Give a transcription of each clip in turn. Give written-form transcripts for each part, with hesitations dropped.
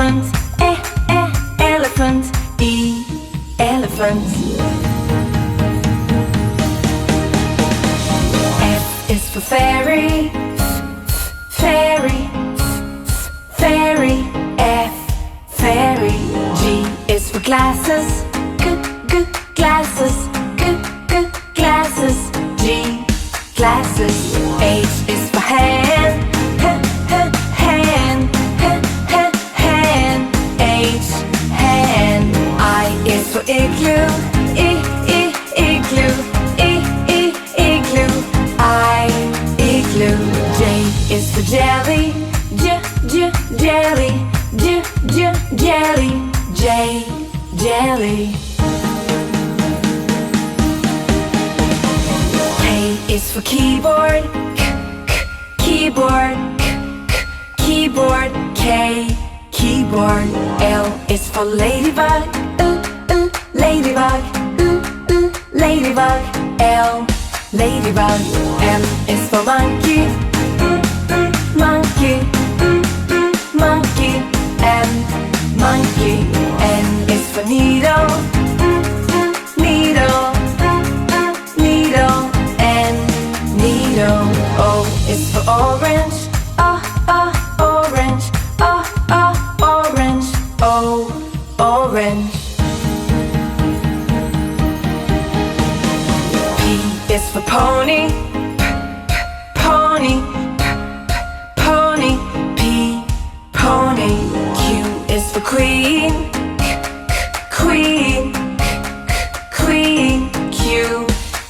elephant. Elephant. E, elephant. F is for fairy. Fairy. Fairy. F, fairy. G is for glasses. Glasses. Glasses. G, glasses. H is for hand. Hand. Hand. H, hand. I is for igloo. Igloo. Igloo. I, igloo. J is for jelly. Jelly. Jelly. J, jelly. K is for keyboard. Keyboard. Keyboard. K, keyboard. L is for ladybug. Ladybug. Ladybug. L, ladybug. M is for monkey. Monkey. Monkey. M, monkey. N is for needle. Needle. Needle. N, needle. O is for orange. Orange. Orange. O, orange. P is for pony. Pony. Pony. P, pony. Q is for queen. Queen. Queen. Q,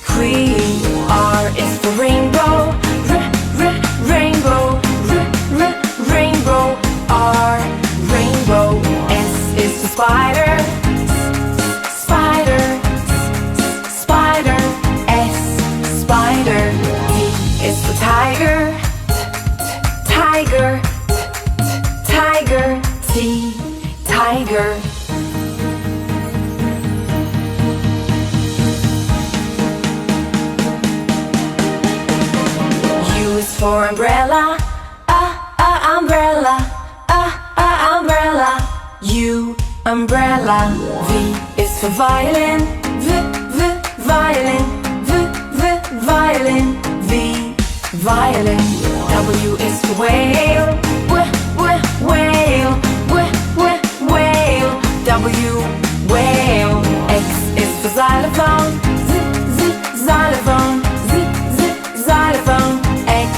queen. R is for rainbow. Rainbow. Rainbow. R, rainbow. S is for spider. Spider. Spider. S, spider. T is for tiger. Tiger. Tiger. T, tiger. U is for umbrella. Umbrella. Umbrella. U, umbrella. V is for violin. Violin. Violin. V, violin. W is for whale. Whale. Whale. W, whale. X is for xylophone. Xylophone. Xylophone. X,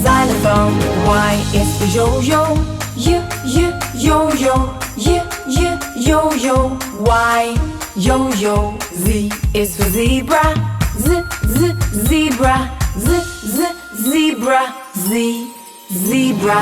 xylophone. Y is for yo-yo. Yo-yo. Yo-yo. Y, yo-yo. Z is for zebra. Zebra. Zebra. Z, zebra.